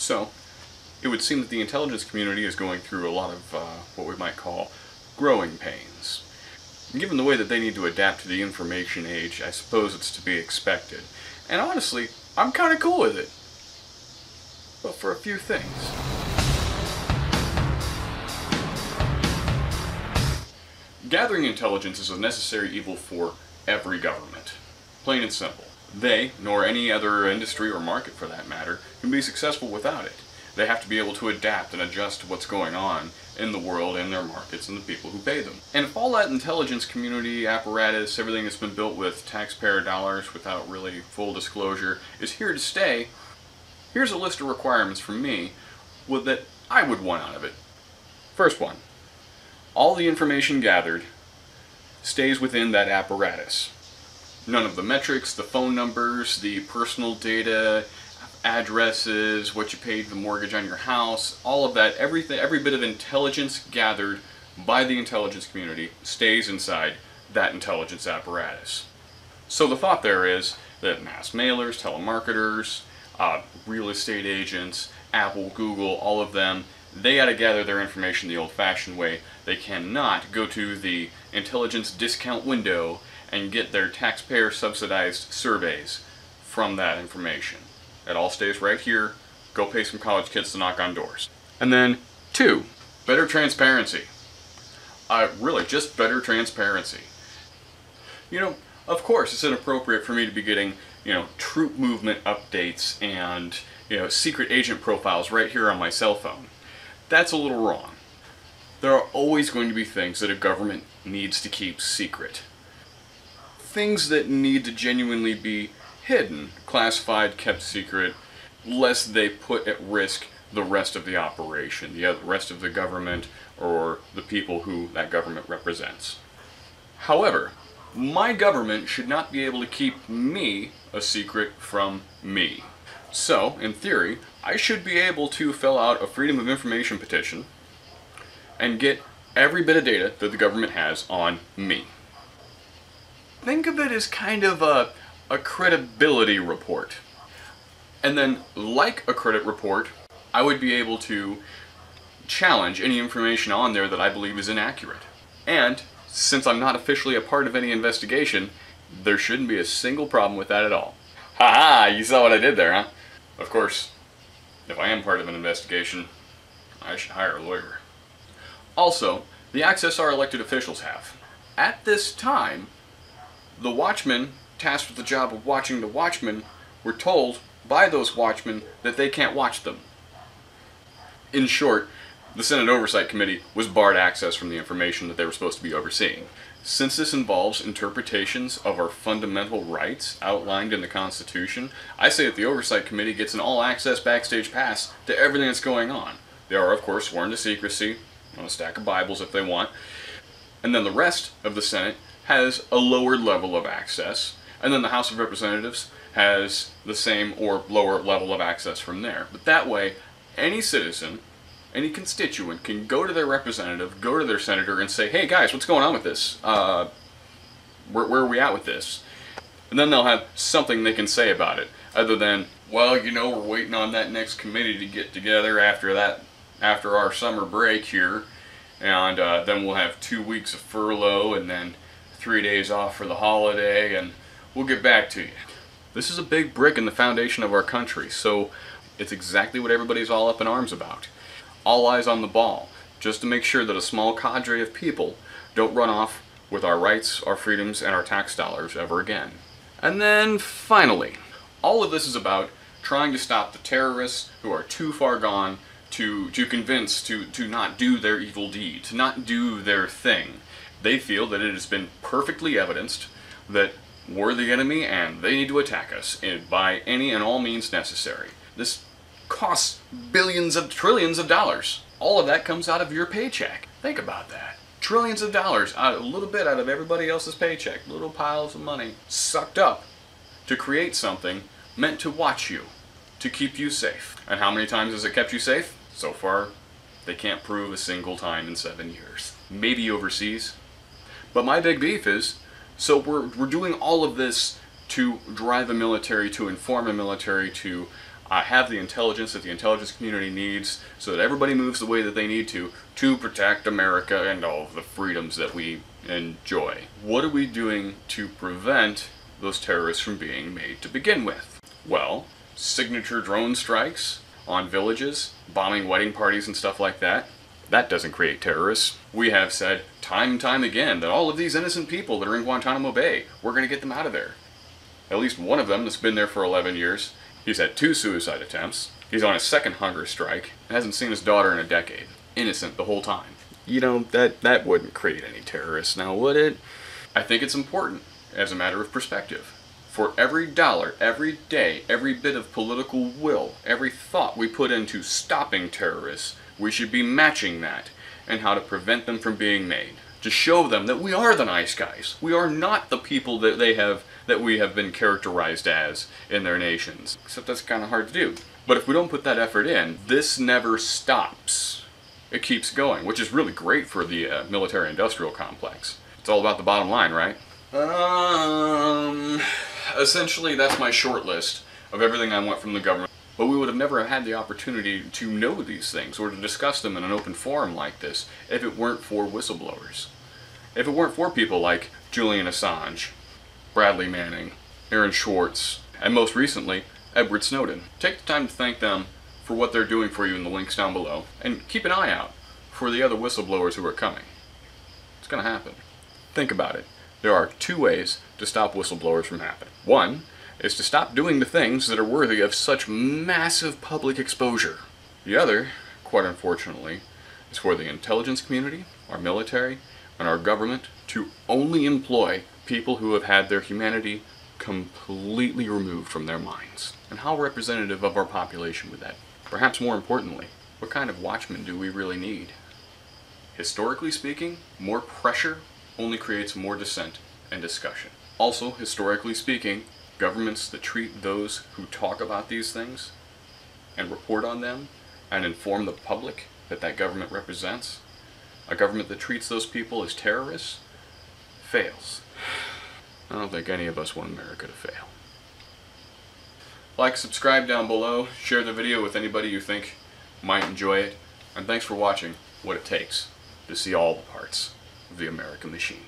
So, it would seem that the intelligence community is going through a lot of what we might call growing pains. Given the way that they need to adapt to the information age, I suppose it's to be expected. And honestly, I'm kind of cool with it. But for a few things. Gathering intelligence is a necessary evil for every government. Plain and simple. They, nor any other industry or market for that matter, can be successful without it. They have to be able to adapt and adjust to what's going on in the world and their markets and the people who pay them. And if all that intelligence community apparatus, everything that's been built with taxpayer dollars without really full disclosure, is here to stay, here's a list of requirements from me that I would want out of it. First one. All the information gathered stays within that apparatus. None of the metrics, the phone numbers, the personal data, addresses, what you paid the mortgage on your house, all of that, everything, every bit of intelligence gathered by the intelligence community stays inside that intelligence apparatus. So the thought there is that mass mailers, telemarketers, real estate agents, Apple, Google, all of them, they got to gather their information the old-fashioned way. They cannot go to the intelligence discount window and get their taxpayer-subsidized surveys from that information. It all stays right here. Go pay some college kids to knock on doors. And then, 2, better transparency. Really, just better transparency. You know, of course, it's inappropriate for me to be getting, troop movement updates and, secret agent profiles right here on my cell phone. That's a little wrong. There are always going to be things that a government needs to keep secret. Things that need to genuinely be hidden, classified, kept secret, lest they put at risk the rest of the operation, the rest of the government, or the people who that government represents. However, my government should not be able to keep me a secret from me. So, in theory, I should be able to fill out a Freedom of Information petition and get every bit of data that the government has on me. Think of it as kind of a credibility report. And then, like a credit report, I would be able to challenge any information on there that I believe is inaccurate. And, since I'm not officially a part of any investigation, there shouldn't be a single problem with that at all. Haha, you saw what I did there, huh? Of course, if I am part of an investigation, I should hire a lawyer. Also, the access our elected officials have. At this time, the watchmen tasked with the job of watching the watchmen were told by those watchmen that they can't watch them. In short, the Senate Oversight Committee was barred access from the information that they were supposed to be overseeing. Since this involves interpretations of our fundamental rights outlined in the Constitution, I say that the Oversight Committee gets an all-access backstage pass to everything that's going on. They are, of course, sworn to secrecy, on a stack of Bibles if they want, and then the rest of the Senate has a lower level of access, and then the House of Representatives has the same or lower level of access from there. But that way, any citizen, any constituent can go to their representative, go to their senator and say, hey guys, what's going on with this? Where are we at with this? And then they'll have something they can say about it, other than, well, we're waiting on that next committee to get together after our summer break here, and then we'll have 2 weeks of furlough and then 3 days off for the holiday, and we'll get back to you. This is a big brick in the foundation of our country, so it's exactly what everybody's all up in arms about. All eyes on the ball, just to make sure that a small cadre of people don't run off with our rights, our freedoms, and our tax dollars ever again. And then, finally, all of this is about trying to stop the terrorists who are too far gone to convince to not do their evil deed, to not do their thing. They feel that it has been perfectly evidenced that we're the enemy and they need to attack us by any and all means necessary. This costs billions of trillions of dollars. All of that comes out of your paycheck. Think about that. Trillions of dollars, a little bit out of everybody else's paycheck, little piles of money sucked up to create something meant to watch you, to keep you safe. And how many times has it kept you safe? So far, they can't prove a single time in 7 years. Maybe overseas. But my big beef is, so we're doing all of this to drive a military, to inform a military, to have the intelligence that the intelligence community needs so that everybody moves the way that they need to protect America and all of the freedoms that we enjoy. What are we doing to prevent those terrorists from being made to begin with? Well, signature drone strikes on villages, bombing wedding parties and stuff like that. That doesn't create terrorists. We have said time and time again that all of these innocent people that are in Guantanamo Bay, we're going to get them out of there. At least one of them that's been there for 11 years. He's had 2 suicide attempts. He's on his 2nd hunger strike. Hasn't seen his daughter in a decade. Innocent the whole time. You know, that wouldn't create any terrorists now, would it? I think it's important, as a matter of perspective. For every dollar, every day, every bit of political will, every thought we put into stopping terrorists, we should be matching that and how to prevent them from being made. To show them that we are the nice guys. We are not the people that we have been characterized as in their nations. Except that's kind of hard to do. But if we don't put that effort in, this never stops. It keeps going, which is really great for the military-industrial complex. It's all about the bottom line, right? Essentially, that's my short list of everything I want from the government. But we would have never had the opportunity to know these things or to discuss them in an open forum like this if it weren't for whistleblowers. If it weren't for people like Julian Assange, Bradley Manning, Aaron Swartz, and most recently, Edward Snowden. Take the time to thank them for what they're doing for you in the links down below, and keep an eye out for the other whistleblowers who are coming. It's going to happen. Think about it. There are 2 ways to stop whistleblowers from happening. One is to stop doing the things that are worthy of such massive public exposure. The other, quite unfortunately, is for the intelligence community, our military, and our government to only employ people who have had their humanity completely removed from their minds. And how representative of our population would that be? Perhaps more importantly, what kind of watchmen do we really need? Historically speaking, more pressure only creates more dissent and discussion. Also, historically speaking, governments that treat those who talk about these things and report on them and inform the public that that government represents, a government that treats those people as terrorists, fails. I don't think any of us want America to fail. Like, subscribe down below, share the video with anybody you think might enjoy it, and thanks for watching What It Takes to See All the Parts of the American Machine.